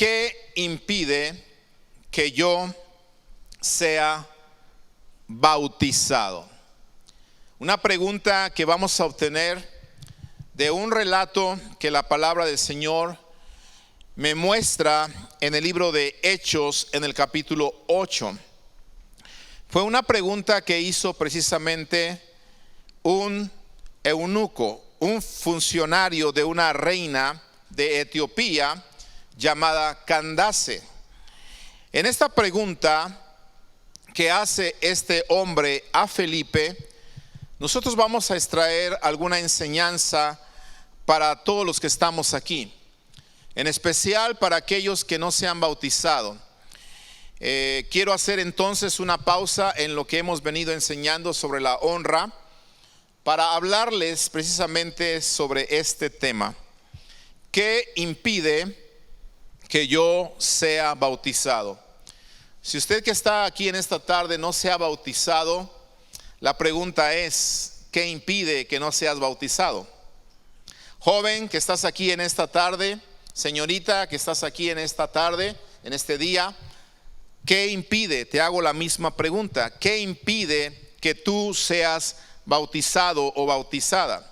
¿Qué impide que yo sea bautizado? Una pregunta que vamos a obtener de un relato que la palabra del Señor me muestra en el libro de Hechos, en el capítulo 8. Fue una pregunta que hizo precisamente un eunuco, un funcionario de una reina de Etiopía llamada Candace. En esta pregunta que hace este hombre a Felipe, nosotros vamos a extraer alguna enseñanza para todos los que estamos aquí, en especial para aquellos que no se han bautizado. Quiero hacer entonces una pausa en lo que hemos venido enseñando sobre la honra para hablarles precisamente sobre este tema. ¿Qué impide que yo sea bautizado? Si usted que está aquí en esta tarde no se ha bautizado, la pregunta es, ¿qué impide que no seas bautizado? Joven que estás aquí en esta tarde, señorita que estás aquí en esta tarde, en este día, ¿qué impide? Te hago la misma pregunta. ¿Qué impide que tú seas bautizado o bautizada?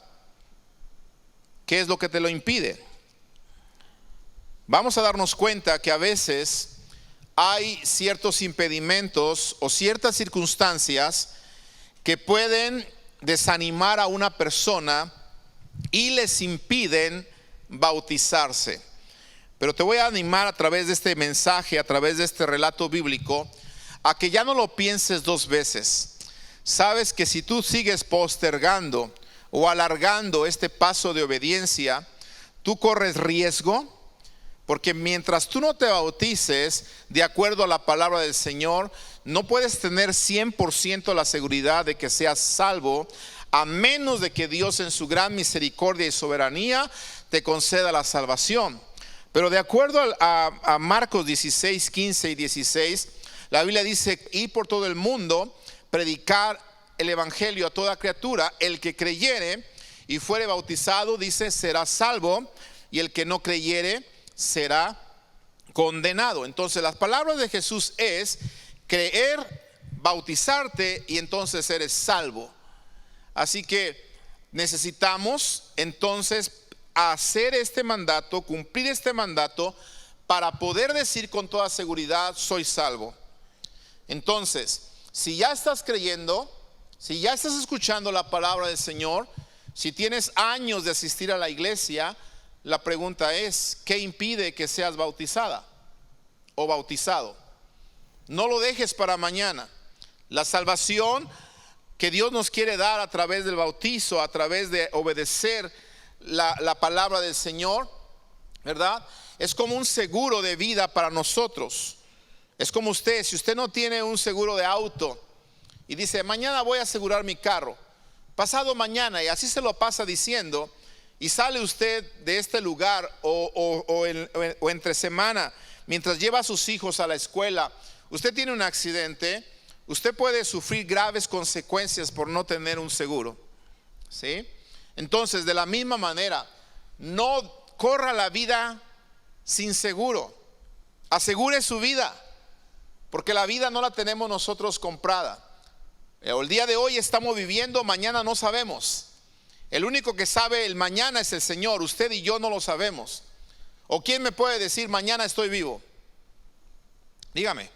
¿Qué es lo que te lo impide? Vamos a darnos cuenta que a veces hay ciertos impedimentos o ciertas circunstancias que pueden desanimar a una persona y les impiden bautizarse. Pero te voy a animar a través de este mensaje, a través de este relato bíblico, a que ya no lo pienses dos veces. Sabes que si tú sigues postergando o alargando este paso de obediencia, tú corres riesgo, porque mientras tú no te bautices de acuerdo a la palabra del Señor, no puedes tener 100% la seguridad de que seas salvo, a menos de que Dios en su gran misericordia y soberanía te conceda la salvación. Pero de acuerdo a Marcos 16, 15 y 16, la Biblia dice: y por todo el mundo predicar el evangelio a toda criatura. El que creyere y fuere bautizado, dice, será salvo, y el que no creyere será condenado. Entonces las palabras de Jesús es creer, bautizarte, y entonces eres salvo. Así que necesitamos entonces hacer este mandato, cumplir este mandato, para poder decir con toda seguridad: soy salvo. Entonces, si ya estás creyendo, si ya estás escuchando la palabra del Señor, si tienes años de asistir a la iglesia, la pregunta es: ¿qué impide que seas bautizada o bautizado? No lo dejes para mañana. La salvación que Dios nos quiere dar a través del bautizo, a través de obedecer la palabra del Señor, ¿verdad? Es como un seguro de vida para nosotros. Es como usted, si usted no tiene un seguro de auto y dice: mañana voy a asegurar mi carro, pasado mañana, y así se lo pasa diciendo, y sale usted de este lugar o entre semana, mientras lleva a sus hijos a la escuela, usted tiene un accidente, usted puede sufrir graves consecuencias por no tener un seguro, ¿sí? Entonces, de la misma manera, no corra la vida sin seguro. Asegure su vida, porque la vida no la tenemos nosotros comprada. El día de hoy estamos viviendo, mañana no sabemos. El único que sabe el mañana es el Señor. Usted y yo no lo sabemos. ¿O quién me puede decir mañana estoy vivo? Dígame,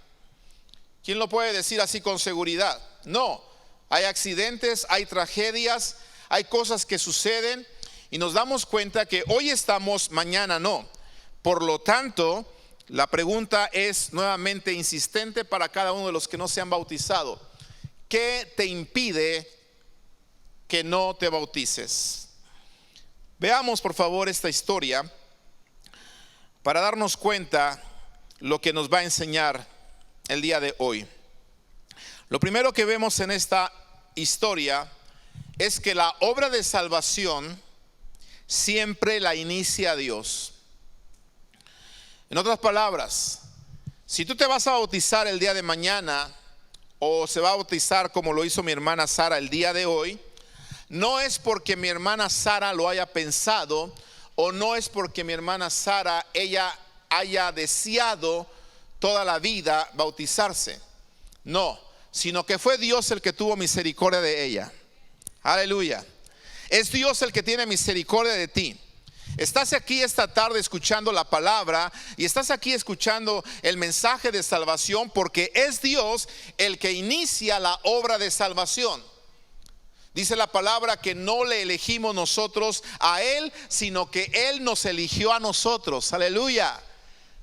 ¿quién lo puede decir así con seguridad? No, hay accidentes, hay tragedias, hay cosas que suceden y nos damos cuenta que hoy estamos, mañana no. Por lo tanto, la pregunta es nuevamente insistente para cada uno de los que no se han bautizado: ¿qué te impide que no te bautices? Veamos por favor esta historia para darnos cuenta lo que nos va a enseñar el día de hoy. Lo primero que vemos en esta historia es que la obra de salvación siempre la inicia Dios. En otras palabras, si tú te vas a bautizar el día de mañana, o se va a bautizar como lo hizo mi hermana Sara el día de hoy, no es porque mi hermana Sara lo haya pensado, o no es porque mi hermana Sara, ella haya deseado toda la vida bautizarse. No, sino que fue Dios el que tuvo misericordia de ella. Aleluya. Es Dios el que tiene misericordia de ti. Estás aquí esta tarde escuchando la palabra y estás aquí escuchando el mensaje de salvación porque es Dios el que inicia la obra de salvación. Dice la palabra que no le elegimos nosotros a Él, sino que Él nos eligió a nosotros. Aleluya.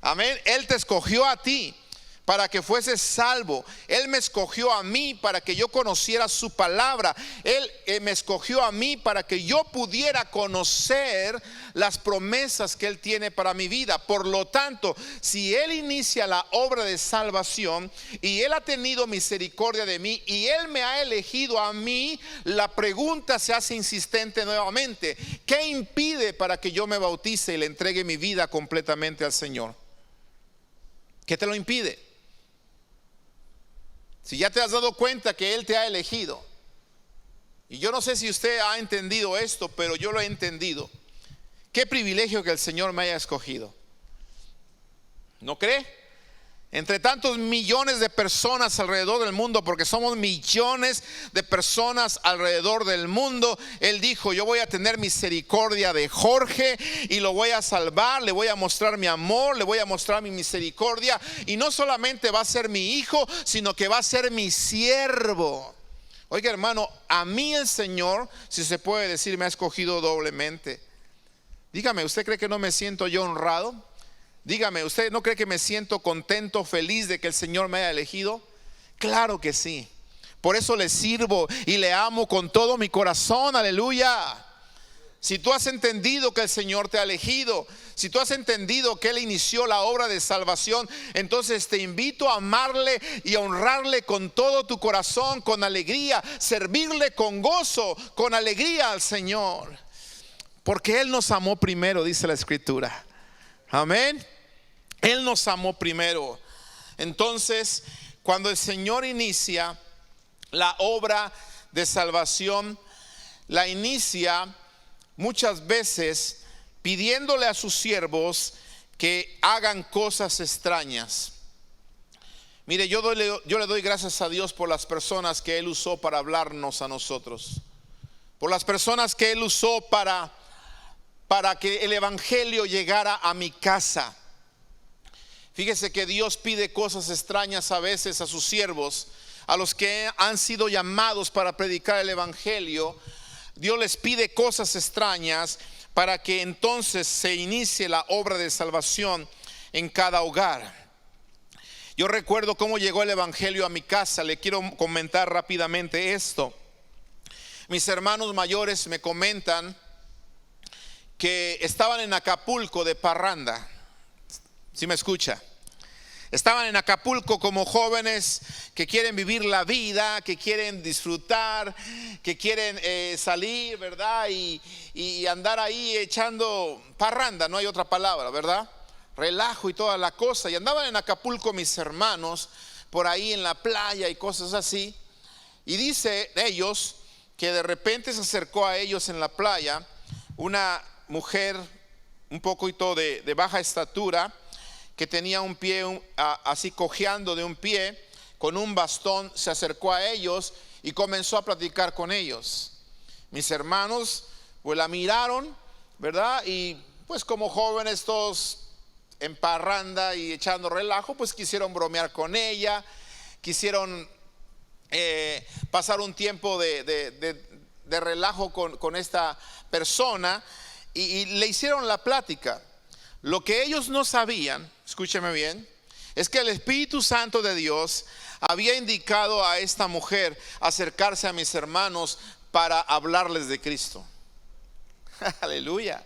Amén. Él te escogió a ti para que fueses salvo. Él me escogió a mí para que yo conociera su palabra. Él me escogió a mí para que yo pudiera conocer las promesas que Él tiene para mi vida. Por lo tanto, si Él inicia la obra de salvación y Él ha tenido misericordia de mí y Él me ha elegido a mí, la pregunta se hace insistente nuevamente: ¿qué impide para que yo me bautice y le entregue mi vida completamente al Señor? ¿Qué te lo impide? Si ya te has dado cuenta que Él te ha elegido, y yo no sé si usted ha entendido esto, pero yo lo he entendido. Qué privilegio que el Señor me haya escogido. ¿No cree? Entre tantos millones de personas alrededor del mundo, porque somos millones de personas alrededor del mundo, Él dijo: yo voy a tener misericordia de Jorge y lo voy a salvar, le voy a mostrar mi amor, le voy a mostrar mi misericordia. Y no solamente va a ser mi hijo, sino que va a ser mi siervo. Oiga, hermano, a mí el Señor, si se puede decir, me ha escogido doblemente. Dígame, ¿usted cree que no me siento yo honrado? Dígame, ¿usted no cree que me siento contento, feliz de que el Señor me haya elegido? Claro que sí. Por eso le sirvo y le amo con todo mi corazón. Aleluya. Si tú has entendido que el Señor te ha elegido, si tú has entendido que Él inició la obra de salvación, entonces te invito a amarle y a honrarle con todo tu corazón, con alegría, servirle con gozo, con alegría al Señor. Porque Él nos amó primero, dice la Escritura. Amén. Él nos amó primero. Entonces, cuando el Señor inicia la obra de salvación, la inicia muchas veces pidiéndole a sus siervos que hagan cosas extrañas. Mire, yo le doy gracias a Dios por las personas que Él usó para hablarnos a nosotros, por las personas que Él usó para que el evangelio llegara a mi casa. Fíjese que Dios pide cosas extrañas a veces a sus siervos, a los que han sido llamados para predicar el evangelio. Dios les pide cosas extrañas para que entonces se inicie la obra de salvación en cada hogar. Yo recuerdo cómo llegó el evangelio a mi casa. Le quiero comentar rápidamente esto. Mis hermanos mayores me comentan que estaban en Acapulco de parranda. ¿Sí me escucha? Estaban en Acapulco como jóvenes que quieren vivir la vida, que quieren disfrutar, que quieren salir, ¿verdad? Y andar ahí echando parranda, no hay otra palabra, ¿verdad? Relajo y toda la cosa. Y andaban en Acapulco mis hermanos, por ahí en la playa y cosas así. Y dice ellos que de repente se acercó a ellos en la playa una mujer un poquito de baja estatura, que tenía un pie así cojeando de un pie, con un bastón. Se acercó a ellos y comenzó a platicar con ellos. Mis hermanos pues la miraron, ¿verdad? Y pues como jóvenes todos en parranda y echando relajo, pues quisieron bromear con ella, quisieron pasar un tiempo de relajo con esta persona, y le hicieron la plática. Lo que ellos no sabían, escúcheme bien, es que el Espíritu Santo de Dios había indicado a esta mujer acercarse a mis hermanos para hablarles de Cristo. Aleluya.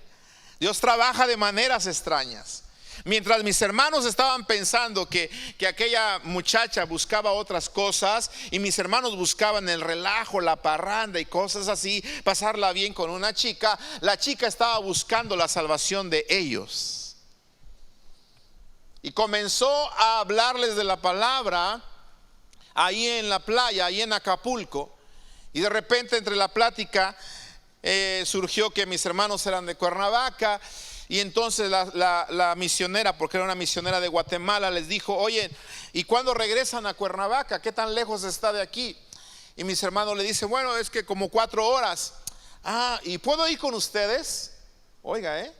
Dios trabaja de maneras extrañas. Mientras mis hermanos estaban pensando que aquella muchacha buscaba otras cosas, y mis hermanos buscaban el relajo, la parranda y cosas así, pasarla bien con una chica, la chica estaba buscando la salvación de ellos. Y comenzó a hablarles de la palabra ahí en la playa, ahí en Acapulco. Y de repente entre la plática surgió que mis hermanos eran de Cuernavaca, Y entonces la misionera, porque era una misionera de Guatemala, les dijo: oye, ¿y cuándo regresan a Cuernavaca? ¿Qué tan lejos está de aquí? Y mis hermanos le dicen: bueno, es que como 4 horas. Ah, ¿y puedo ir con ustedes? Oiga,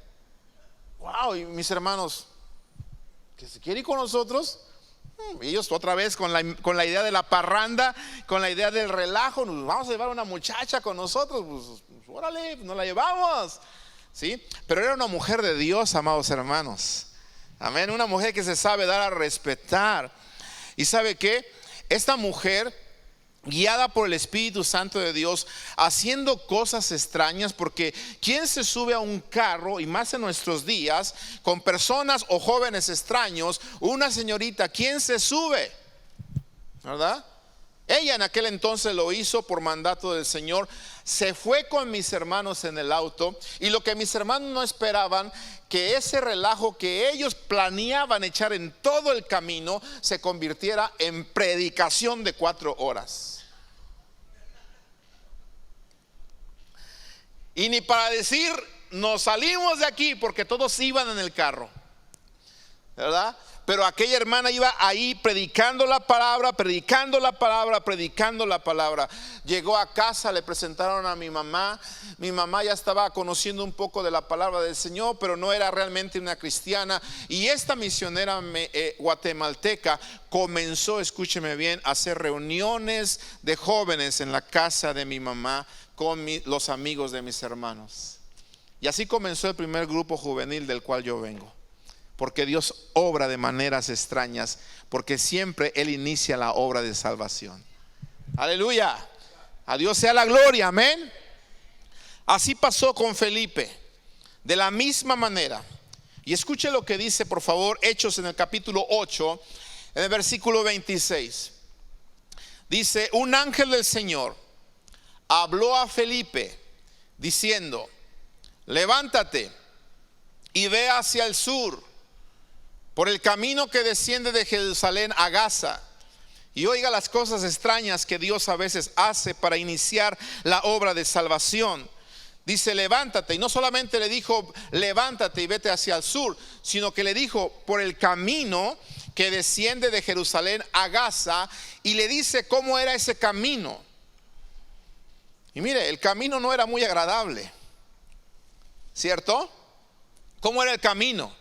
wow, y mis hermanos, ¿que se quiere ir con nosotros? Ellos otra vez con la idea de la parranda, con la idea del relajo. Nos vamos a llevar a una muchacha con nosotros, pues órale, nos la llevamos, ¿sí? Pero era una mujer de Dios, amados hermanos. Amén, una mujer que se sabe dar a respetar. Y ¿sabe qué? Esta mujer, guiada por el Espíritu Santo de Dios, haciendo cosas extrañas, porque ¿quién se sube a un carro, y más en nuestros días, con personas o jóvenes extraños? Una señorita, ¿quién se sube? ¿Verdad? Ella en aquel entonces lo hizo por mandato del Señor. Se fue con mis hermanos en el auto, y lo que mis hermanos no esperaban, que ese relajo que ellos planeaban echar en todo el camino se convirtiera en predicación de 4 horas. Y ni para decir nos salimos de aquí, porque todos iban en el carro, ¿verdad? Pero aquella hermana iba ahí predicando la palabra, predicando la palabra, predicando la palabra. Llegó a casa, le presentaron a mi mamá. Mi mamá ya estaba conociendo un poco de la palabra del Señor, pero no era realmente una cristiana. Y esta misionera guatemalteca comenzó, escúcheme bien, a hacer reuniones de jóvenes en la casa de mi mamá con los amigos de mis hermanos. Y así comenzó el primer grupo juvenil del cual yo vengo. Porque Dios obra de maneras extrañas, porque siempre Él inicia la obra de salvación. Aleluya, a Dios sea la gloria, amén. Así pasó con Felipe, de la misma manera. Y escuche lo que dice, por favor, Hechos en el capítulo 8, en el versículo 26. Dice: un ángel del Señor habló a Felipe diciendo: levántate y ve hacia el sur, por el camino que desciende de Jerusalén a Gaza, y oiga las cosas extrañas que Dios a veces hace para iniciar la obra de salvación. Dice: levántate, y no solamente le dijo levántate y vete hacia el sur, sino que le dijo por el camino que desciende de Jerusalén a Gaza, y le dice cómo era ese camino. Y mire, el camino no era muy agradable, ¿cierto? ¿Cómo era el camino?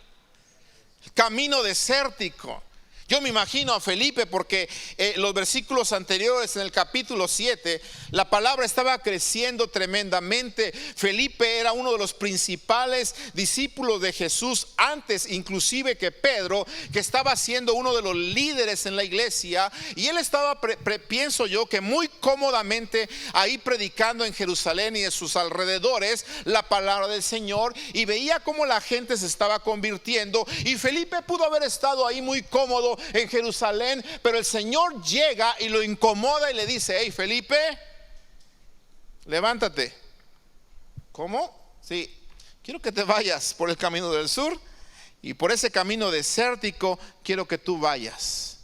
El camino desértico. Yo me imagino a Felipe, porque los versículos anteriores en el capítulo 7, la palabra estaba creciendo tremendamente. Felipe era uno de los principales discípulos de Jesús, antes inclusive que Pedro, que estaba siendo uno de los líderes en la iglesia. Y él estaba, pienso yo, que muy cómodamente ahí predicando en Jerusalén y en sus alrededores la palabra del Señor, y veía cómo la gente se estaba convirtiendo. Y Felipe pudo haber estado ahí muy cómodo en Jerusalén, pero el Señor llega y lo incomoda y le dice: hey Felipe, levántate. ¿Cómo? Sí, quiero que te vayas por el camino del sur, y por ese camino desértico quiero que tú vayas.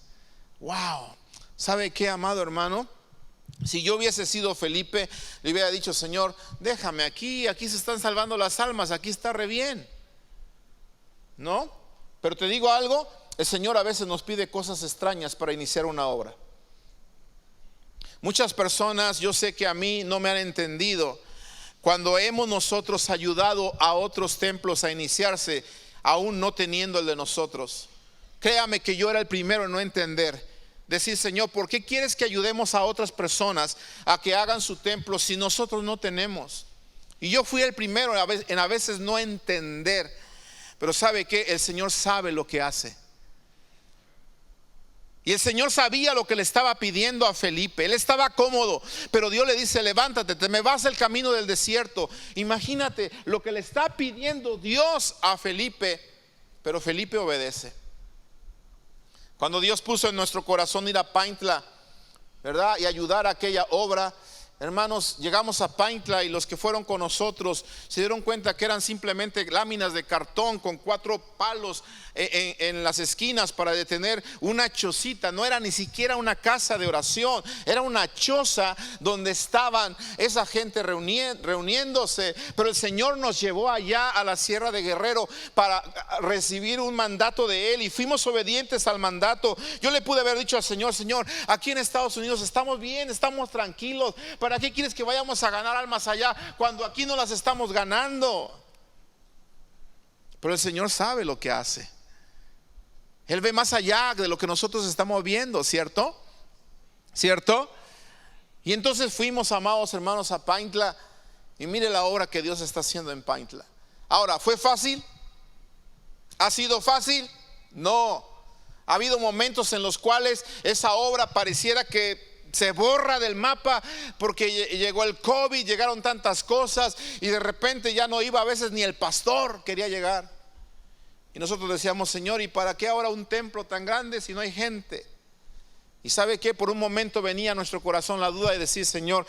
Wow, ¿sabe qué, amado hermano? Si yo hubiese sido Felipe, le hubiera dicho: Señor, déjame aquí se están salvando las almas, aquí está re bien. ¿No? Pero te digo algo, el Señor a veces nos pide cosas extrañas para iniciar una obra. Muchas personas, yo sé que a mí no me han entendido, cuando hemos nosotros ayudado a otros templos a iniciarse, aún no teniendo el de nosotros. Créame que yo era el primero en no entender. Decir: Señor, ¿por qué quieres que ayudemos a otras personas a que hagan su templo si nosotros no tenemos? Y yo fui el primero en a veces no entender. Pero ¿sabe qué? El Señor sabe lo que hace. Y el Señor sabía lo que le estaba pidiendo a Felipe. Él estaba cómodo, pero Dios le dice: levántate, te me vas al camino del desierto. Imagínate lo que le está pidiendo Dios a Felipe, pero Felipe obedece. Cuando Dios puso en nuestro corazón ir a Paintla, ¿verdad?, y ayudar a aquella obra, hermanos, llegamos a Paintla y los que fueron con nosotros se dieron cuenta que eran simplemente láminas de cartón con 4 palos en las esquinas para detener una chocita. No era ni siquiera una casa de oración, era una choza donde estaban esa gente reuniéndose. Pero el Señor nos llevó allá a la Sierra de Guerrero para recibir un mandato de Él, y fuimos obedientes al mandato. Yo le pude haber dicho al Señor: Señor, aquí en Estados Unidos estamos bien, estamos tranquilos, ¿para qué quieres que vayamos a ganar almas allá cuando aquí no las estamos ganando? Pero el Señor sabe lo que hace. Él ve más allá de lo que nosotros estamos viendo, ¿cierto? ¿Cierto? Y entonces fuimos, amados hermanos, a Paintla, y mire la obra que Dios está haciendo en Paintla. Ahora, ¿fue fácil? ¿Ha sido fácil? No. Ha habido momentos en los cuales esa obra pareciera que se borra del mapa porque llegó el COVID, llegaron tantas cosas, y de repente ya no iba a veces ni el pastor quería llegar. Y nosotros decíamos: Señor, ¿y para qué ahora un templo tan grande si no hay gente? Y ¿sabe qué? Por un momento venía a nuestro corazón la duda de decir: Señor,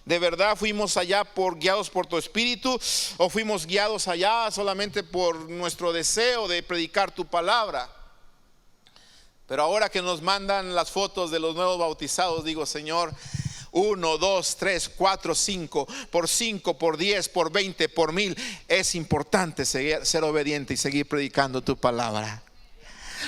¿de verdad fuimos allá guiados por tu Espíritu, o fuimos guiados allá solamente por nuestro deseo de predicar tu palabra? Pero ahora que nos mandan las fotos de los nuevos bautizados, digo: Señor, 1, 2, 3, 4, 5, por 5, por 10, por 20, por 1000. Es importante ser obediente y seguir predicando tu palabra.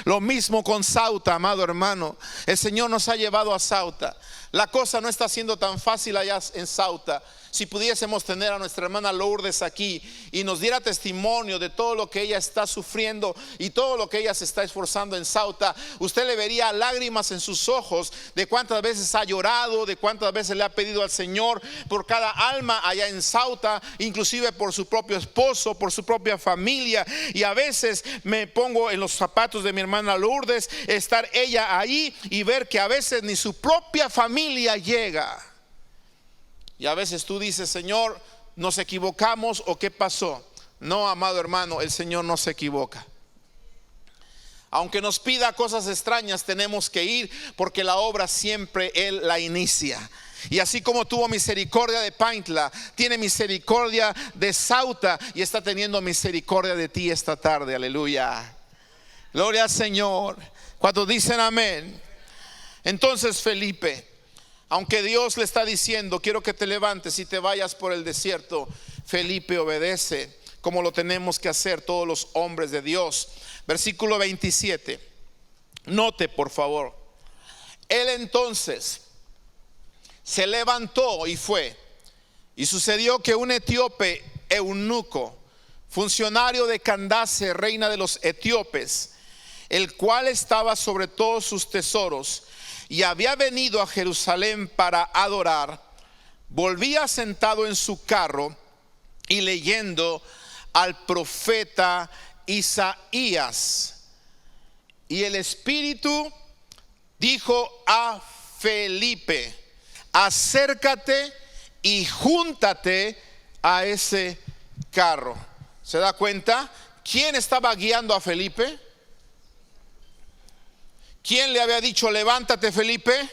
Lo mismo con Sauta, amado hermano. El Señor nos ha llevado a Sauta. La cosa no está siendo tan fácil allá en Sauta. Si pudiésemos tener a nuestra hermana Lourdes aquí y nos diera testimonio de todo lo que ella está sufriendo y todo lo que ella se está esforzando en Sauta, usted le vería lágrimas en sus ojos de cuántas veces ha llorado, de cuántas veces le ha pedido al Señor por cada alma allá en Sauta, inclusive por su propio esposo, por su propia familia. Y a veces me pongo en los zapatos de mi hermana Lourdes, estar ella ahí y ver que a veces ni su propia familia llega. Y a veces tú dices: Señor, ¿nos equivocamos o qué pasó? No, amado hermano, el Señor no se equivoca. Aunque nos pida cosas extrañas, tenemos que ir, porque la obra siempre Él la inicia. Y así como tuvo misericordia de Paintla, tiene misericordia de Sauta, y está teniendo misericordia de ti esta tarde. Aleluya. Gloria al Señor. Cuando dicen amén. Entonces Felipe, aunque Dios le está diciendo: quiero que te levantes y te vayas por el desierto, Felipe obedece, como lo tenemos que hacer todos los hombres de Dios. Versículo 27. Note por favor. Él entonces se levantó y fue. Y sucedió que un etíope eunuco, funcionario de Candace, reina de los etíopes, el cual estaba sobre todos sus tesoros y había venido a Jerusalén para adorar, volvía sentado en su carro y leyendo al profeta Isaías. Y el Espíritu dijo a Felipe: acércate y júntate a ese carro. ¿Se da cuenta? ¿Quién estaba guiando a Felipe? ¿Quién le había dicho: levántate, Felipe?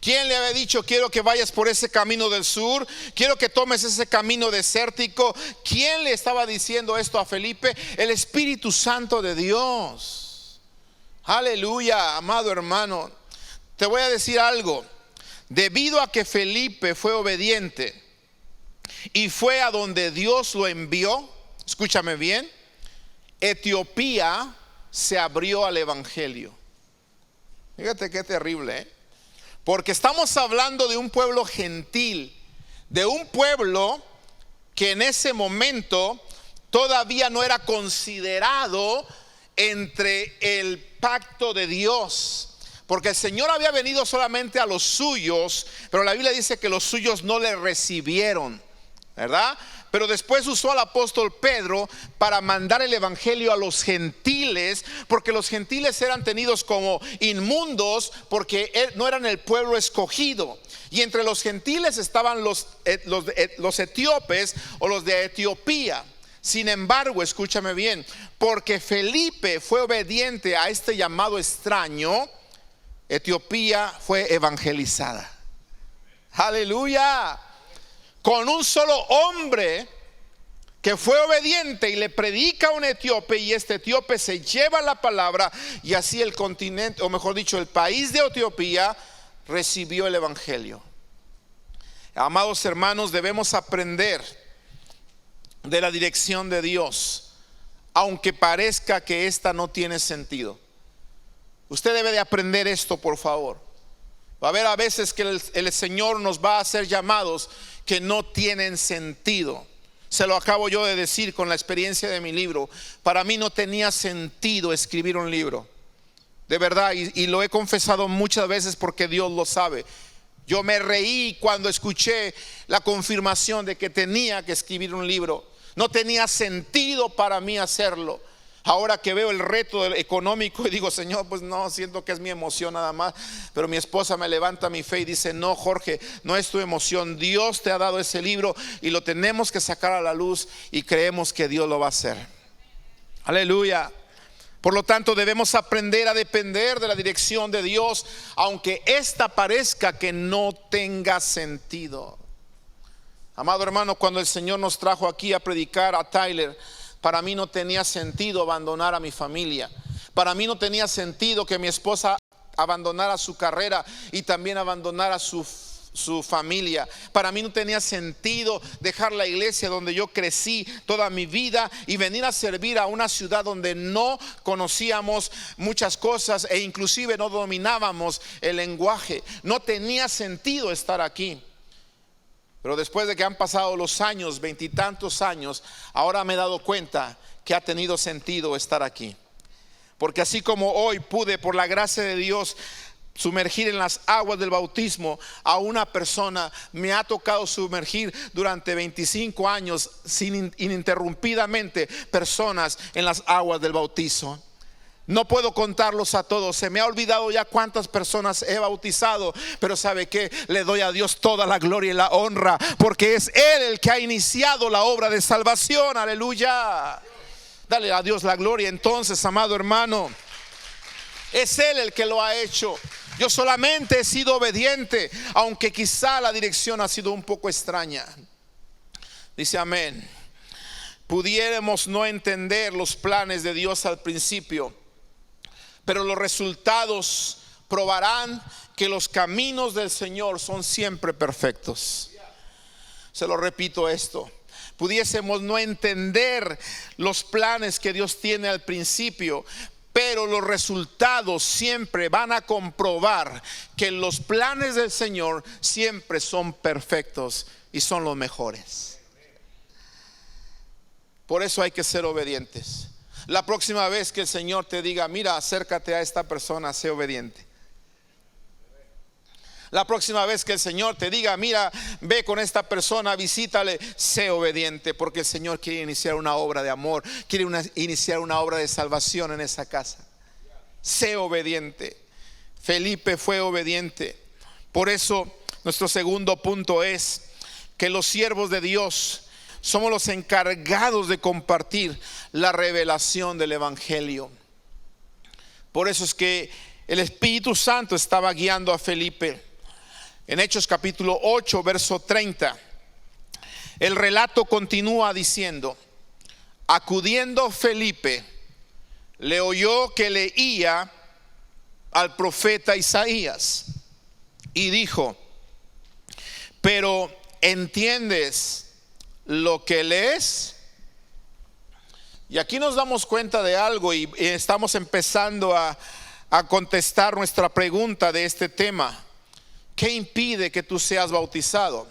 ¿Quién le había dicho: quiero que vayas por ese camino del sur, quiero que tomes ese camino desértico? ¿Quién le estaba diciendo esto a Felipe? El Espíritu Santo de Dios. Aleluya, amado hermano. Te voy a decir algo. Debido a que Felipe fue obediente y fue a donde Dios lo envió, escúchame bien, Etiopía se abrió al evangelio. Fíjate qué terrible, porque estamos hablando de un pueblo gentil, de un pueblo que en ese momento todavía no era considerado entre el pacto de Dios, porque el Señor había venido solamente a los suyos, pero la Biblia dice que los suyos no le recibieron, ¿verdad? Pero después usó al apóstol Pedro para mandar el evangelio a los gentiles, porque los gentiles eran tenidos como inmundos, porque no eran el pueblo escogido. Y entre los gentiles estaban los etíopes o los de Etiopía. Sin embargo, escúchame bien, porque Felipe fue obediente a este llamado extraño, Etiopía fue evangelizada. Aleluya. Con un solo hombre que fue obediente y le predica a un etíope, y este etíope se lleva la palabra, y así el continente, o mejor dicho, el país de Etiopía recibió el evangelio. Amados hermanos, debemos aprender de la dirección de Dios, aunque parezca que esta no tiene sentido. Usted debe de aprender esto, por favor. Va a haber a veces que el Señor nos va a hacer llamados que no tienen sentido. Se lo acabo yo de decir con la experiencia de mi libro. Para mí no tenía sentido escribir un libro, de verdad, y lo he confesado muchas veces porque Dios lo sabe. Yo me reí cuando escuché la confirmación de que tenía que escribir un libro. No tenía sentido para mí hacerlo. Ahora que veo el reto económico y digo, Señor, pues no, siento que es mi emoción nada más. Pero mi esposa me levanta mi fe y dice, no, Jorge, no es tu emoción. Dios te ha dado ese libro y lo tenemos que sacar a la luz, y creemos que Dios lo va a hacer. Aleluya. Por lo tanto, debemos aprender a depender de la dirección de Dios, aunque esta parezca que no tenga sentido. Amado hermano, cuando el Señor nos trajo aquí a predicar a Tyler, para mí no tenía sentido abandonar a mi familia. Para mí no tenía sentido que mi esposa abandonara su carrera y también abandonara su familia. Para mí no tenía sentido dejar la iglesia donde yo crecí toda mi vida y venir a servir a una ciudad donde no conocíamos muchas cosas e inclusive no dominábamos el lenguaje. No tenía sentido estar aquí. Pero después de que han pasado los años, 20 y tantos años, ahora me he dado cuenta que ha tenido sentido estar aquí. Porque así como hoy pude, por la gracia de Dios, sumergir en las aguas del bautismo a una persona, me ha tocado sumergir durante 25 años ininterrumpidamente personas en las aguas del bautizo. No puedo contarlos a todos, se me ha olvidado ya cuántas personas he bautizado, pero ¿sabe qué? Le doy a Dios toda la gloria y la honra, porque es Él el que ha iniciado la obra de salvación. Aleluya. Dale a Dios la gloria. Entonces, amado hermano, es Él el que lo ha hecho. Yo solamente he sido obediente, aunque quizá la dirección ha sido un poco extraña. Dice amén. Pudiéramos no entender los planes de Dios al principio, pero los resultados probarán que los caminos del Señor son siempre perfectos. Se lo repito esto. Pudiésemos no entender los planes que Dios tiene al principio, pero los resultados siempre van a comprobar que los planes del Señor siempre son perfectos y son los mejores. Por eso hay que ser obedientes. La próxima vez que el Señor te diga, mira, acércate a esta persona, sé obediente. La próxima vez que el Señor te diga, mira, ve con esta persona, visítale, sé obediente, porque el Señor quiere iniciar una obra de amor, quiere iniciar una obra de salvación en esa casa. Sé obediente. Felipe fue obediente. Por eso nuestro segundo punto es que los siervos de Dios somos los encargados de compartir la revelación del evangelio. Por eso es que el Espíritu Santo estaba guiando a Felipe. En Hechos capítulo 8, verso 30, el relato continúa diciendo: acudiendo Felipe, le oyó que leía al profeta Isaías y dijo: pero ¿entiendes lo que lees? Y aquí nos damos cuenta de algo y estamos empezando a contestar nuestra pregunta de este tema. ¿Qué impide que tú seas bautizado?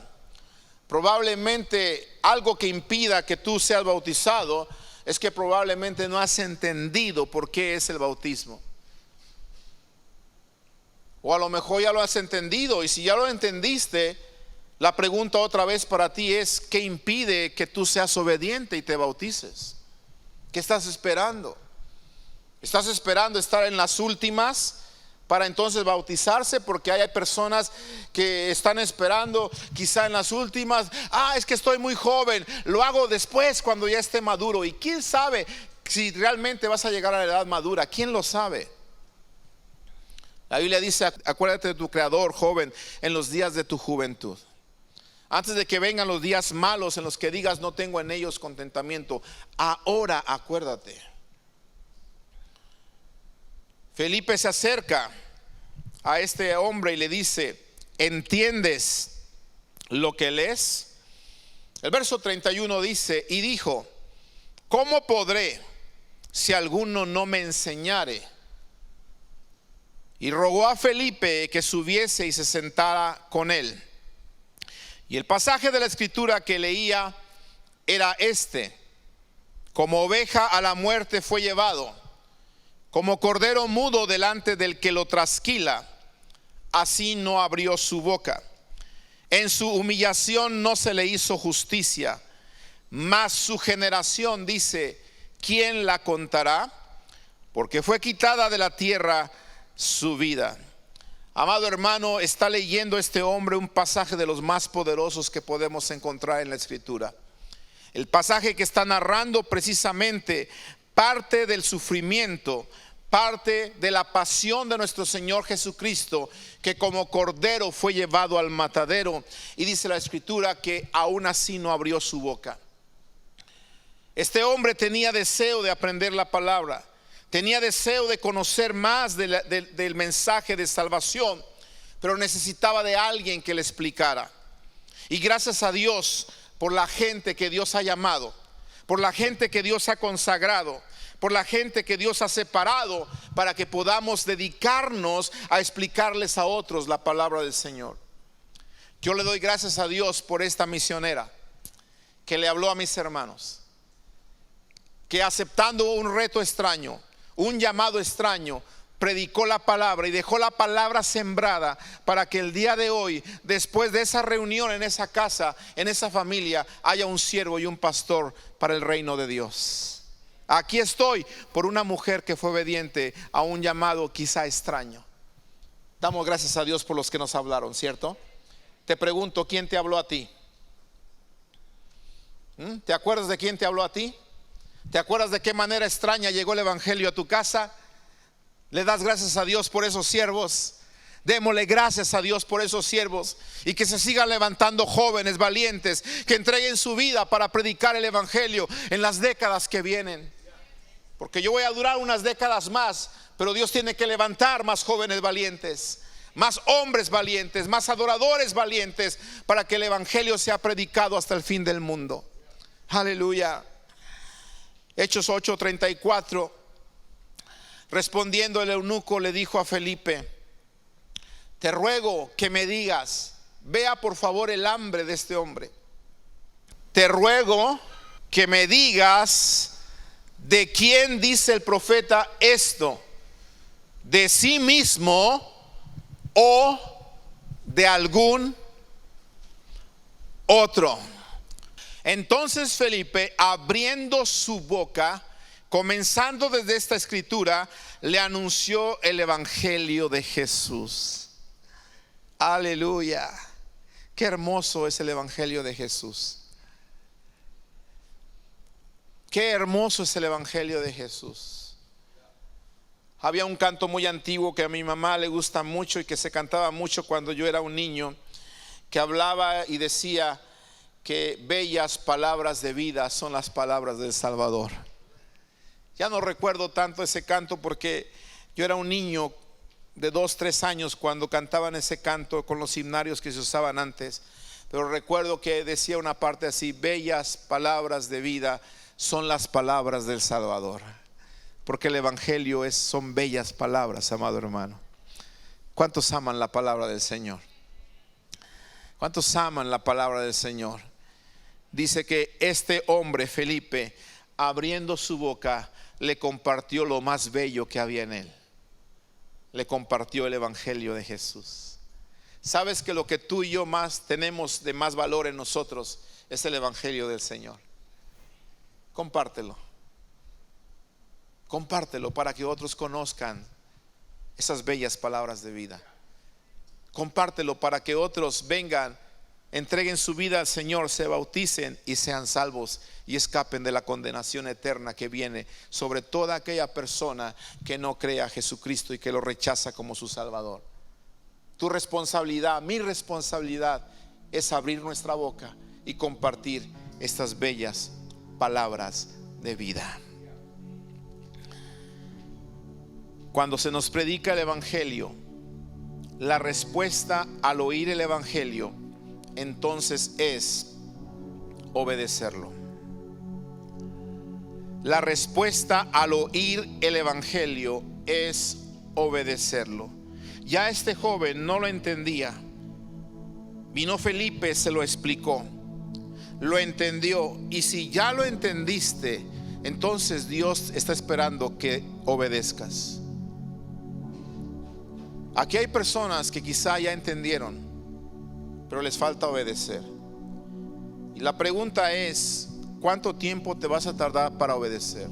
Probablemente algo que impida que tú seas bautizado es que probablemente no has entendido por qué es el bautismo. O a lo mejor ya lo has entendido, y si ya lo entendiste, la pregunta otra vez para ti es: ¿qué impide que tú seas obediente y te bautices? ¿Qué estás esperando? ¿Estás esperando estar en las últimas para entonces bautizarse? Porque hay personas que están esperando quizá en las últimas. Es que estoy muy joven, lo hago después cuando ya esté maduro. Y quién sabe si realmente vas a llegar a la edad madura. ¿Quién lo sabe? La Biblia dice: acuérdate de tu Creador, joven, en los días de tu juventud. Antes de que vengan los días malos en los que digas no tengo en ellos contentamiento, ahora acuérdate. Felipe se acerca a este hombre y le dice: ¿entiendes lo que lees? El verso 31 dice: y dijo: ¿cómo podré si alguno no me enseñare? Y rogó a Felipe que subiese y se sentara con él. Y el pasaje de la escritura que leía era este: como oveja a la muerte fue llevado, como cordero mudo delante del que lo trasquila, así no abrió su boca. En su humillación no se le hizo justicia, mas su generación, dice, ¿quién la contará? Porque fue quitada de la tierra su vida. Amado hermano, está leyendo este hombre un pasaje de los más poderosos que podemos encontrar en la escritura. El pasaje que está narrando precisamente parte del sufrimiento, parte de la pasión de nuestro Señor Jesucristo, que como cordero fue llevado al matadero. Y dice la escritura que aún así no abrió su boca. Este hombre tenía deseo de aprender la palabra, tenía deseo de conocer más del mensaje de salvación, pero necesitaba de alguien que le explicara. Y gracias a Dios por la gente que Dios ha llamado, por la gente que Dios ha consagrado, por la gente que Dios ha separado para que podamos dedicarnos a explicarles a otros la palabra del Señor. Yo le doy gracias a Dios por esta misionera que le habló a mis hermanos, que aceptando un reto extraño, un llamado extraño, predicó la palabra y dejó la palabra sembrada para que el día de hoy, después de esa reunión en esa casa, en esa familia, haya un siervo y un pastor para el reino de Dios. Aquí estoy por una mujer que fue obediente a un llamado quizá extraño. Damos gracias a Dios por los que nos hablaron, ¿cierto? Te pregunto, ¿quién te habló a ti? ¿Te acuerdas de quién te habló a ti? ¿Te acuerdas de qué manera extraña llegó el evangelio a tu casa? ¿Le das gracias a Dios por esos siervos? Démosle gracias a Dios por esos siervos, y que se sigan levantando jóvenes valientes que entreguen su vida para predicar el evangelio en las décadas que vienen. Porque yo voy a durar unas décadas más, pero Dios tiene que levantar más jóvenes valientes, más hombres valientes, más adoradores valientes, para que el evangelio sea predicado hasta el fin del mundo. Aleluya. Hechos 8:34. Respondiendo el eunuco le dijo a Felipe: te ruego que me digas, vea por favor el hambre de este hombre. Te ruego que me digas de quién dice el profeta esto, de sí mismo o de algún otro. Entonces Felipe, abriendo su boca, comenzando desde esta escritura, le anunció el evangelio de Jesús. Aleluya. Qué hermoso es el evangelio de Jesús. Qué hermoso es el evangelio de Jesús. Había un canto muy antiguo que a mi mamá le gusta mucho y que se cantaba mucho cuando yo era un niño, que hablaba y decía que bellas palabras de vida son las palabras del Salvador. Ya no recuerdo tanto ese canto porque yo era un niño de 2-3 años cuando cantaban ese canto con los himnarios que se usaban antes, pero recuerdo que decía una parte así: bellas palabras de vida son las palabras del Salvador. Porque el evangelio son bellas palabras, amado hermano. ¿Cuántos aman la palabra del Señor? ¿Cuántos aman la palabra del Señor? Dice que este hombre, Felipe, abriendo su boca, le compartió lo más bello que había en él. Le compartió el evangelio de Jesús. ¿Sabes que lo que tú y yo más tenemos de más valor en nosotros es el evangelio del Señor? Compártelo. Compártelo para que otros conozcan esas bellas palabras de vida. Compártelo para que otros vengan entreguen su vida al Señor, se bauticen y sean salvos y escapen de la condenación eterna que viene sobre toda aquella persona que no cree a Jesucristo y que lo rechaza como su Salvador. Tu responsabilidad, mi responsabilidad, es abrir nuestra boca y compartir estas bellas palabras de vida. Cuando se nos predica el Evangelio, la respuesta al oír el Evangelio entonces es obedecerlo. La respuesta al oír el Evangelio es obedecerlo. Ya este joven no lo entendía. Vino Felipe, se lo explicó, lo entendió. Y si ya lo entendiste, entonces Dios está esperando que obedezcas. Aquí hay personas que quizá ya entendieron, pero les falta obedecer. Y la pregunta es: ¿cuánto tiempo te vas a tardar para obedecer?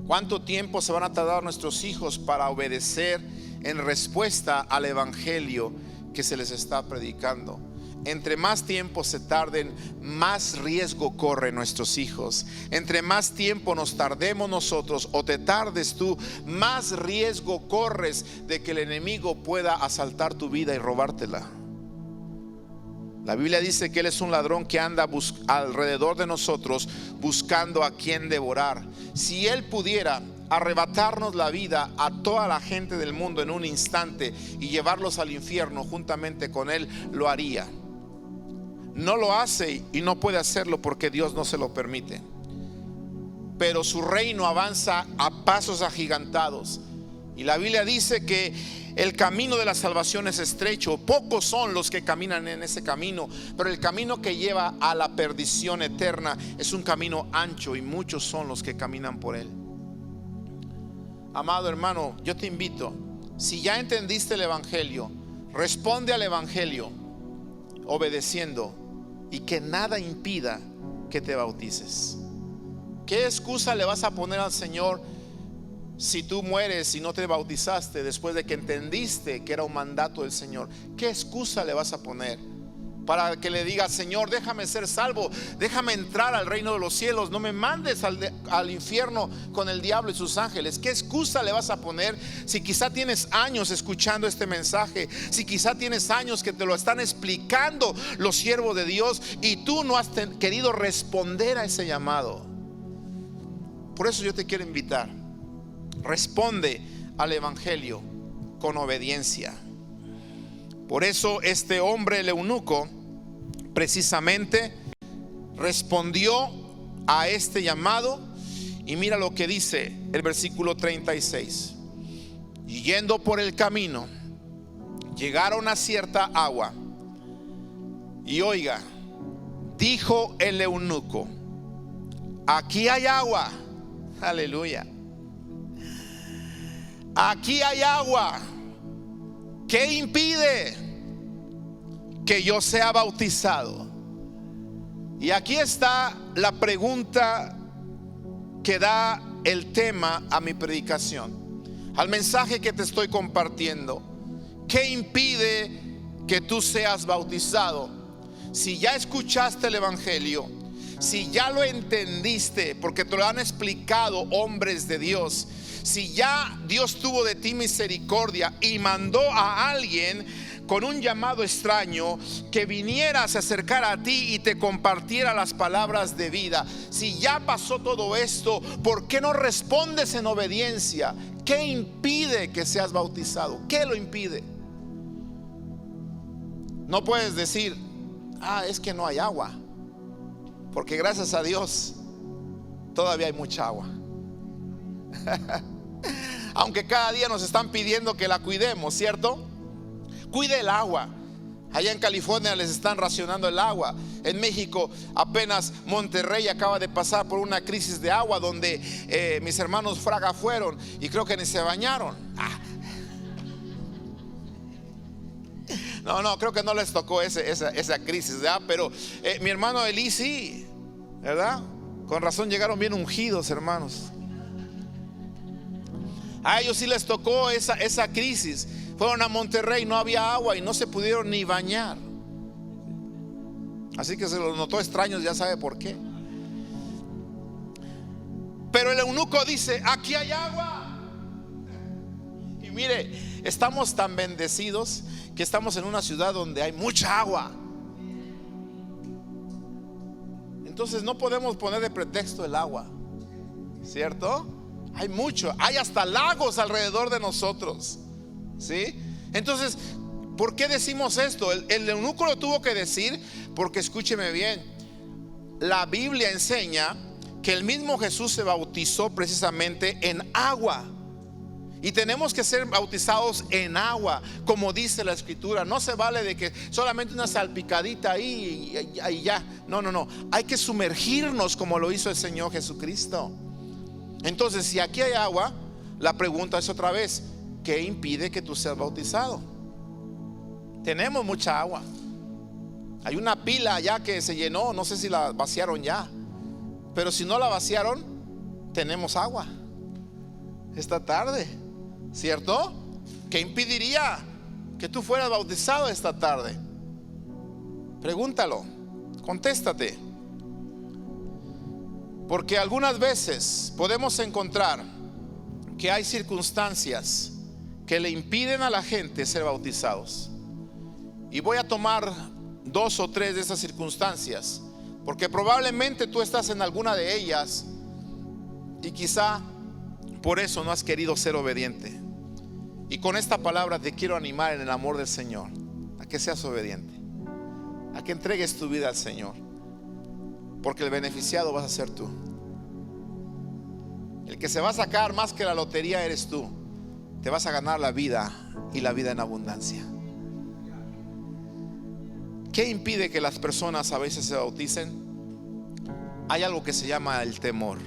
¿Cuánto tiempo se van a tardar nuestros hijos para obedecer en respuesta al Evangelio que se les está predicando? Entre más tiempo se tarden, más riesgo corren nuestros hijos. Entre más tiempo nos tardemos nosotros o te tardes tú, más riesgo corres de que el enemigo pueda asaltar tu vida y robártela. La Biblia dice que Él es un ladrón que anda alrededor de nosotros buscando a quien devorar. Si Él pudiera arrebatarnos la vida a toda la gente del mundo en un instante y llevarlos al infierno juntamente con Él, lo haría. No lo hace y no puede hacerlo porque Dios no se lo permite. Pero su reino avanza a pasos agigantados. Y la Biblia dice que el camino de la salvación es estrecho. Pocos son los que caminan en ese camino, pero el camino que lleva a la perdición eterna es un camino ancho y muchos son los que caminan por él. Amado hermano, yo te invito, si ya entendiste el Evangelio, responde al Evangelio obedeciendo, y que nada impida que te bautices. ¿Qué excusa le vas a poner al Señor si tú mueres y no te bautizaste después de que entendiste que era un mandato del Señor? ¿Qué excusa le vas a poner para que le digas: Señor, déjame ser salvo, déjame entrar al reino de los cielos, no me mandes al infierno con el diablo y sus ángeles? ¿Qué excusa le vas a poner si quizá tienes años escuchando este mensaje, si quizá tienes años que te lo están explicando los siervos de Dios y tú no has querido responder a ese llamado? Por eso yo te quiero invitar: responde al Evangelio con obediencia. Por eso este hombre, el eunuco, precisamente respondió a este llamado. Y mira lo que dice el versículo 36. Y yendo por el camino, llegaron a cierta agua. Y oiga, dijo el eunuco: aquí hay agua. Aleluya. Aquí hay agua. ¿Qué impide que yo sea bautizado? Y aquí está la pregunta que da el tema a mi predicación, al mensaje que te estoy compartiendo. ¿Qué impide que tú seas bautizado? Si ya escuchaste el Evangelio, si ya lo entendiste porque te lo han explicado hombres de Dios, si ya Dios tuvo de ti misericordia y mandó a alguien con un llamado extraño que viniera a se acercar a ti y te compartiera las palabras de vida, si ya pasó todo esto, ¿por qué no respondes en obediencia? ¿Qué impide que seas bautizado? ¿Qué lo impide? No puedes decir: es que no hay agua, porque gracias a Dios todavía hay mucha agua. Aunque cada día nos están pidiendo que la cuidemos, ¿cierto? Cuide el agua. Allá en California les están racionando el agua. En México apenas Monterrey acaba de pasar por una crisis de agua donde mis hermanos Fraga fueron y creo que ni se bañaron. No, creo que no les tocó esa crisis, ¿verdad? Pero mi hermano Eli sí, ¿verdad? Con razón llegaron bien ungidos, hermanos. A ellos sí les tocó esa crisis. Fueron a Monterrey, no había agua y no se pudieron ni bañar. Así que se los notó extraños, ya sabe por qué. Pero el eunuco dice: aquí hay agua. Y mire, estamos tan bendecidos que estamos en una ciudad donde hay mucha agua. Entonces no podemos poner de pretexto el agua, ¿cierto? Hay mucho, hay hasta lagos alrededor de nosotros, ¿sí? Entonces, ¿por qué decimos esto? El eunuco lo tuvo que decir porque, escúcheme bien, la Biblia enseña que el mismo Jesús se bautizó precisamente en agua. Y tenemos que ser bautizados en agua, como dice la Escritura. No se vale de que solamente una salpicadita ahí y ya. No. Hay que sumergirnos como lo hizo el Señor Jesucristo. Entonces, si aquí hay agua, la pregunta es otra vez: ¿qué impide que tú seas bautizado? Tenemos mucha agua. Hay una pila allá que se llenó, no sé si la vaciaron ya. Pero si no la vaciaron, tenemos agua esta tarde, ¿cierto? ¿Qué impediría que tú fueras bautizado esta tarde? Pregúntalo, contéstate. Porque algunas veces podemos encontrar que hay circunstancias que le impiden a la gente ser bautizados. Y voy a tomar 2 o 3 de esas circunstancias, porque probablemente tú estás en alguna de ellas y quizá por eso no has querido ser obediente. Y con esta palabra te quiero animar en el amor del Señor a que seas obediente, a que entregues tu vida al Señor, porque el beneficiado vas a ser tú. El que se va a sacar más que la lotería eres tú. Te vas a ganar la vida, y la vida en abundancia. ¿Qué impide que las personas a veces se bauticen? Hay algo que se llama el temor.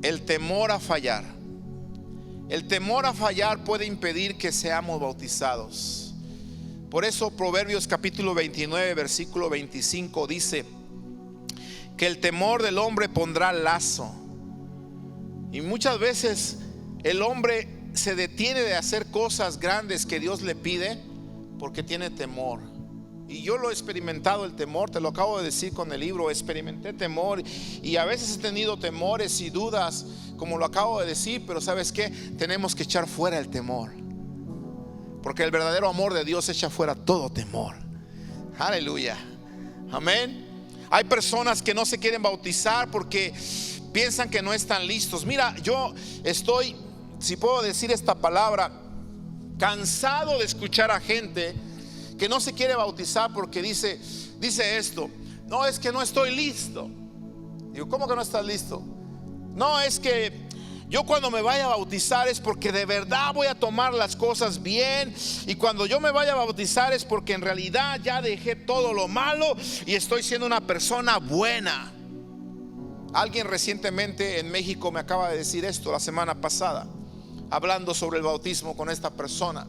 El temor a fallar. El temor a fallar puede impedir que seamos bautizados. Por eso Proverbios capítulo 29 versículo 25 dice que el temor del hombre pondrá lazo. Y muchas veces el hombre se detiene de hacer cosas grandes que Dios le pide porque tiene temor. Y yo lo he experimentado, el temor, te lo acabo de decir con el libro. Experimenté temor y a veces he tenido temores y dudas, como lo acabo de decir. Pero ¿sabes qué? Tenemos que echar fuera el temor, porque el verdadero amor de Dios echa fuera todo temor. Aleluya, amén. Hay personas que no se quieren bautizar porque piensan que no están listos. Mira, yo estoy, si puedo decir esta palabra, cansado de escuchar a gente que no se quiere bautizar porque dice esto: no, es que no estoy listo. Digo, ¿cómo que no estás listo? No, es que yo cuando me vaya a bautizar es porque de verdad voy a tomar las cosas bien, y cuando yo me vaya a bautizar es porque en realidad ya dejé todo lo malo y estoy siendo una persona buena. Alguien recientemente en México me acaba de decir esto la semana pasada, hablando sobre el bautismo con esta persona,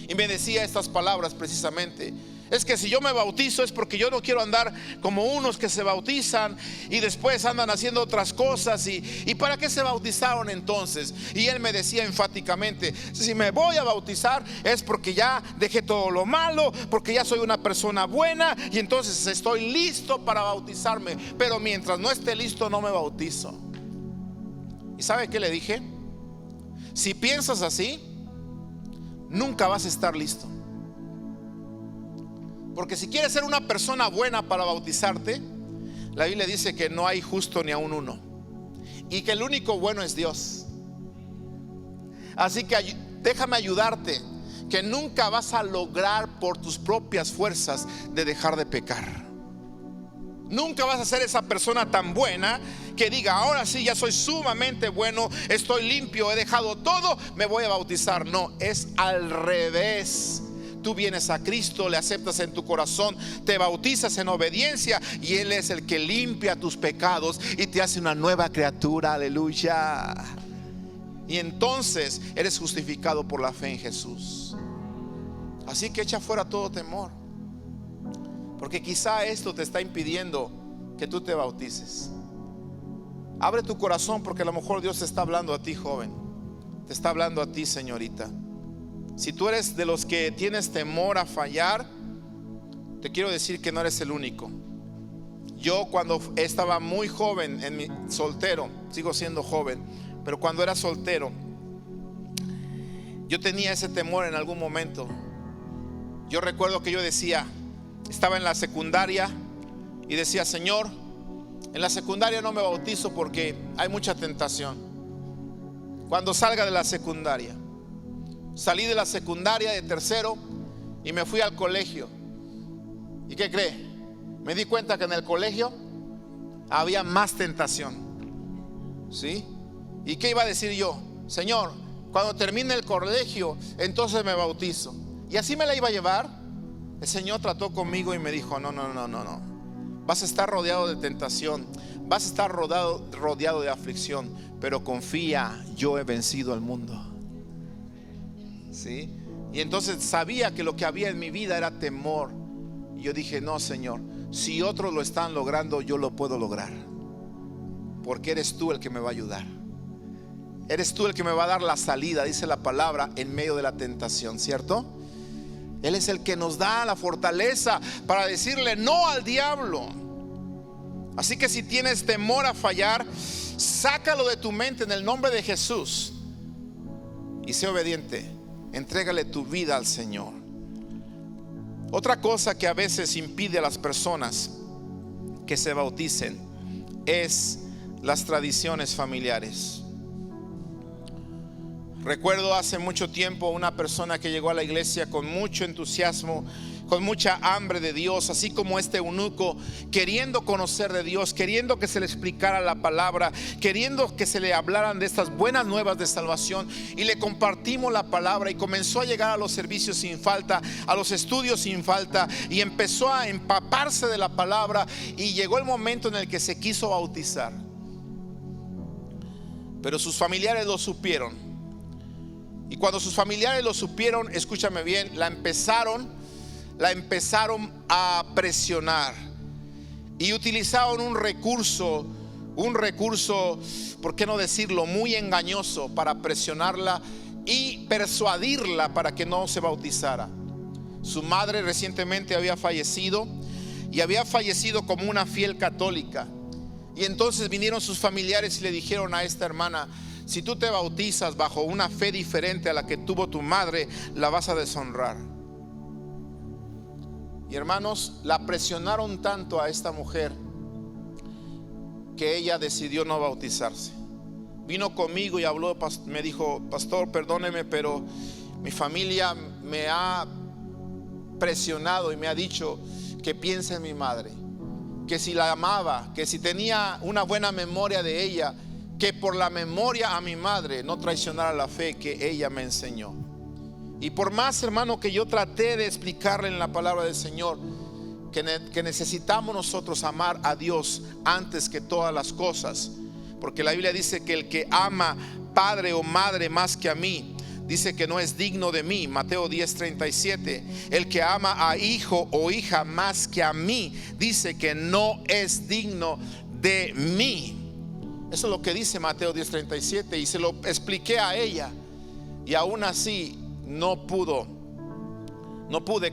y me decía estas palabras precisamente: es que si yo me bautizo es porque yo no quiero andar como unos que se bautizan y después andan haciendo otras cosas. ¿Y para qué se bautizaron entonces? Y él me decía enfáticamente: si me voy a bautizar es porque ya dejé todo lo malo, porque ya soy una persona buena y entonces estoy listo para bautizarme. Pero mientras no esté listo no me bautizo. ¿Y sabe qué le dije? Si piensas así, nunca vas a estar listo. Porque si quieres ser una persona buena para bautizarte, la Biblia dice que no hay justo ni aun uno, y que el único bueno es Dios. Así que déjame ayudarte, que nunca vas a lograr por tus propias fuerzas de dejar de pecar. Nunca vas a ser esa persona tan buena que diga: ahora sí, ya soy sumamente bueno, estoy limpio, he dejado todo, me voy a bautizar. No, es al revés. Tú vienes a Cristo, le aceptas en tu corazón, te bautizas en obediencia, y Él es el que limpia tus pecados y te hace una nueva criatura. Aleluya. Y entonces eres justificado por la fe en Jesús. Así que echa fuera todo temor, porque quizá esto te está impidiendo que tú te bautices. Abre tu corazón, porque a lo mejor Dios te está hablando a ti, joven. Te está hablando a ti, señorita. Si tú eres de los que tienes temor a fallar, te quiero decir que no eres el único. Yo cuando estaba muy joven, soltero, sigo siendo joven, pero cuando era soltero, yo tenía ese temor en algún momento. Yo recuerdo que yo decía, estaba en la secundaria y decía: Señor, en la secundaria no me bautizo porque hay mucha tentación. Cuando salga de la secundaria, salí de la secundaria de tercero y me fui al colegio. ¿Y qué cree? Me di cuenta que en el colegio había más tentación. ¿Sí? ¿Y qué iba a decir yo? Señor, cuando termine el colegio, entonces me bautizo. Y así me la iba a llevar. El Señor trató conmigo y me dijo: no. Vas a estar rodeado de tentación, vas a estar rodeado de aflicción, pero confía, yo he vencido al mundo. ¿Sí? Y entonces sabía que lo que había en mi vida era temor. Y yo dije: no, Señor, si otros lo están logrando, yo lo puedo lograr, porque eres tú el que me va a ayudar. Eres tú el que me va a dar la salida, dice la palabra, en medio de la tentación, ¿cierto? Él es el que nos da la fortaleza para decirle no al diablo. Así que si tienes temor a fallar, sácalo de tu mente en el nombre de Jesús y sé obediente. Entrégale tu vida al Señor. Otra cosa que a veces impide a las personas que se bauticen es las tradiciones familiares. Recuerdo hace mucho tiempo una persona que llegó a la iglesia con mucho entusiasmo, con mucha hambre de Dios, así como este eunuco, queriendo conocer de Dios, queriendo que se le explicara la palabra, queriendo que se le hablaran de estas buenas nuevas de salvación. Y le compartimos la palabra y comenzó a llegar a los servicios sin falta, a los estudios sin falta, y empezó a empaparse de la palabra. Y llegó el momento en el que se quiso bautizar, pero sus familiares lo supieron. Y cuando sus familiares lo supieron, escúchame bien, la empezaron a presionar y utilizaron un recurso, ¿por qué no decirlo?, muy engañoso para presionarla y persuadirla para que no se bautizara. Su madre recientemente había fallecido y había fallecido como una fiel católica. Y entonces vinieron sus familiares y le dijeron a esta hermana: si tú te bautizas bajo una fe diferente a la que tuvo tu madre, la vas a deshonrar. Y hermanos, la presionaron tanto a esta mujer que ella decidió no bautizarse. Vino conmigo y habló, me dijo: pastor, perdóneme, pero mi familia me ha presionado y me ha dicho que piense en mi madre, que si la amaba, que si tenía una buena memoria de ella, que por la memoria a mi madre no traicionara la fe que ella me enseñó. Y por más, hermano, que yo traté de explicarle en la palabra del Señor que necesitamos nosotros amar a Dios antes que todas las cosas, porque la Biblia dice que el que ama padre o madre más que a mí, dice que no es digno de mí. Mateo 10:37. El que ama a hijo o hija más que a mí, dice que no es digno de mí. Eso es lo que dice Mateo 10:37, y se lo expliqué a ella, y aún así no pude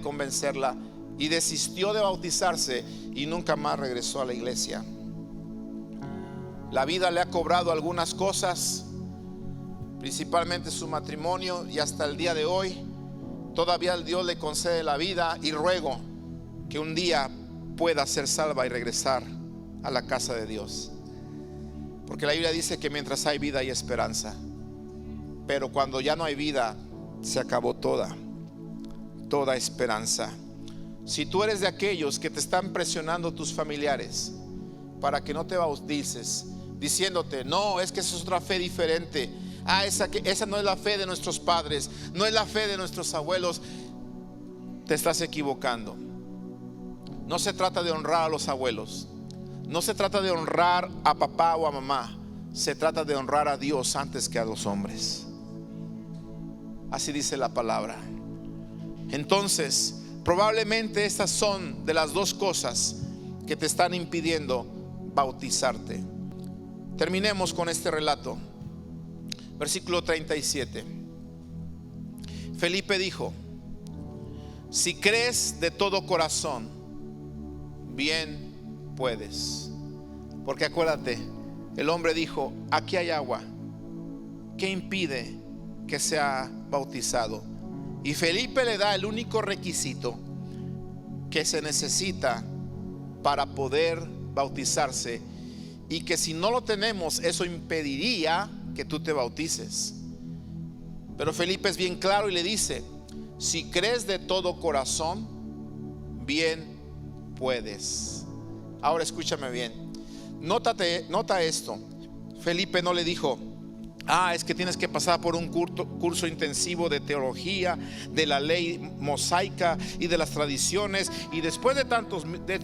convencerla, y desistió de bautizarse y nunca más regresó a la iglesia. La vida le ha cobrado algunas cosas, principalmente su matrimonio, y hasta el día de hoy todavía Dios le concede la vida, y ruego que un día pueda ser salva y regresar a la casa de Dios. Porque la Biblia dice que mientras hay vida hay esperanza, pero cuando ya no hay vida, se acabó toda esperanza. Si tú eres de aquellos que te están presionando tus familiares para que no te bautices, diciéndote: no, es que esa es otra fe diferente, esa no es la fe de nuestros padres, no es la fe de nuestros abuelos, te estás equivocando. No se trata de honrar a los abuelos, no se trata de honrar a papá o a mamá, se trata de honrar a Dios antes que a los hombres. Así dice la palabra. Entonces, probablemente estas son de las dos cosas que te están impidiendo bautizarte. Terminemos con este relato. Versículo 37. Felipe dijo: si crees de todo corazón bien puedes. Porque acuérdate, el hombre dijo: aquí hay agua, ¿qué impide que sea bautizado? Y Felipe le da el único requisito que se necesita para poder bautizarse, y que si no lo tenemos, eso impediría que tú te bautices. Pero Felipe es bien claro y le dice: si crees de todo corazón, bien puedes. Ahora escúchame bien, nota esto. Felipe no le dijo: es que tienes que pasar por un curso intensivo de teología, de la ley mosaica y de las tradiciones, y después de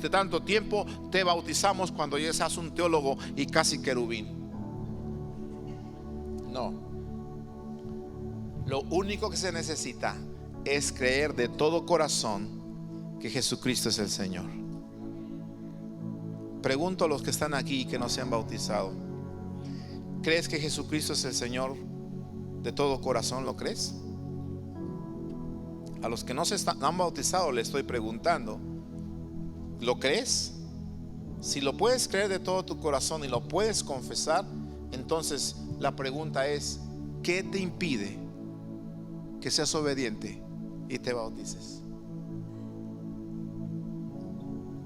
tanto tiempo te bautizamos cuando ya seas un teólogo y casi querubín. No. Lo único que se necesita es creer de todo corazón que Jesucristo es el Señor. Pregunto a los que están aquí y que no se han bautizado: ¿crees que Jesucristo es el Señor de todo corazón? ¿Lo crees? A los que no han bautizado les estoy preguntando: ¿lo crees? Si lo puedes creer de todo tu corazón y lo puedes confesar, entonces la pregunta es: ¿qué te impide que seas obediente y te bautices?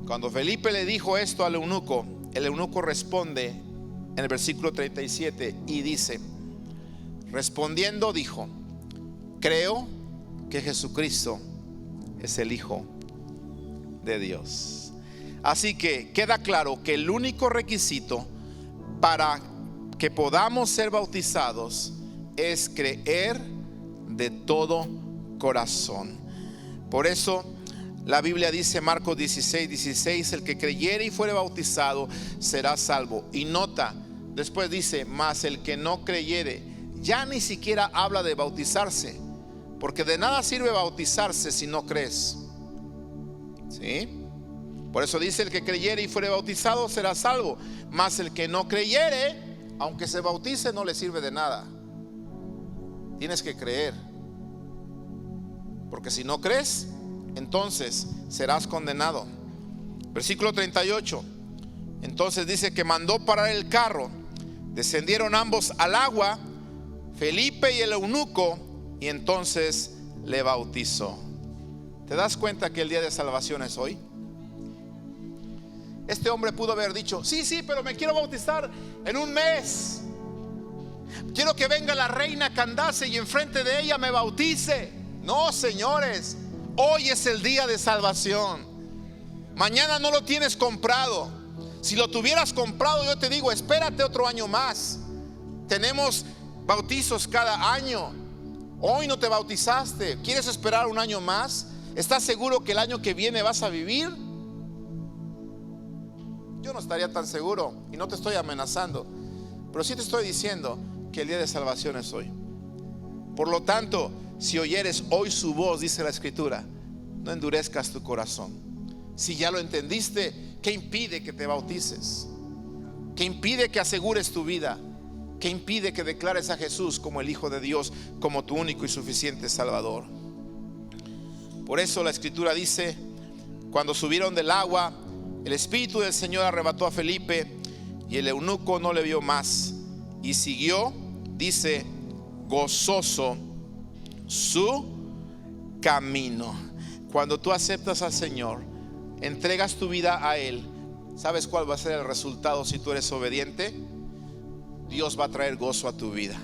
Cuando Felipe le dijo esto al eunuco, el eunuco responde en el versículo 37 y dice: respondiendo dijo: creo que Jesucristo es el Hijo de Dios. Así que queda claro que el único requisito para que podamos ser bautizados es creer de todo corazón. Por eso la Biblia dice, Marcos 16:16, el que creyere y fuere bautizado será salvo. Y nota, después dice: mas el que no creyere. Ya ni siquiera habla de bautizarse, porque de nada sirve bautizarse si no crees. ¿Sí? Por eso dice: el que creyere y fuere bautizado será salvo. Mas el que no creyere, aunque se bautice, no le sirve de nada. Tienes que creer, porque si no crees, entonces serás condenado. Versículo 38. Entonces dice que mandó parar el carro, descendieron ambos al agua, Felipe y el eunuco, y entonces le bautizó. ¿Te das cuenta que el día de salvación es hoy? Este hombre pudo haber dicho: sí, pero me quiero bautizar en un mes. Quiero que venga la reina Candace y enfrente de ella me bautice. No, señores, hoy es el día de salvación. Mañana no lo tienes comprado. Si lo tuvieras comprado, yo te digo: espérate otro año más. Tenemos bautizos cada año. Hoy no te bautizaste, ¿quieres esperar un año más? ¿Estás seguro que el año que viene vas a vivir? Yo no estaría tan seguro, y no te estoy amenazando, pero sí te estoy diciendo que el día de salvación es hoy. Por lo tanto, si oyeres hoy su voz, dice la Escritura, no endurezcas tu corazón. Si ya lo entendiste, ¿qué impide que te bautices? ¿Qué impide que asegures tu vida? ¿Qué impide que declares a Jesús como el Hijo de Dios, como tu único y suficiente Salvador? Por eso la Escritura dice: cuando subieron del agua, el Espíritu del Señor arrebató a Felipe, y el eunuco no le vio más, y siguió, dice, gozoso su camino. Cuando tú aceptas al Señor, entregas tu vida a Él, ¿sabes cuál va a ser el resultado si tú eres obediente? Dios va a traer gozo a tu vida.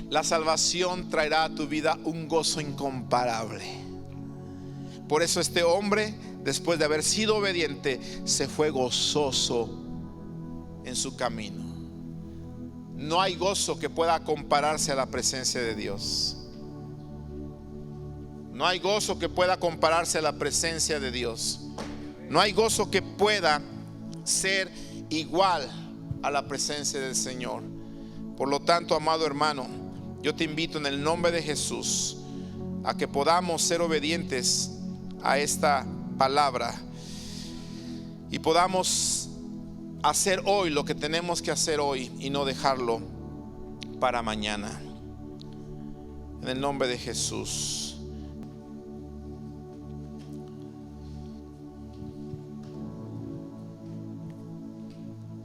La salvación traerá a tu vida un gozo incomparable. Por eso este hombre, después de haber sido obediente, se fue gozoso en su camino. No hay gozo que pueda compararse a la presencia de Dios. No hay gozo que pueda compararse a la presencia de Dios. No hay gozo que pueda ser igual a la presencia del Señor. Por lo tanto, amado hermano, yo te invito en el nombre de Jesús a que podamos ser obedientes a esta palabra y podamos hacer hoy lo que tenemos que hacer hoy y no dejarlo para mañana. En el nombre de Jesús.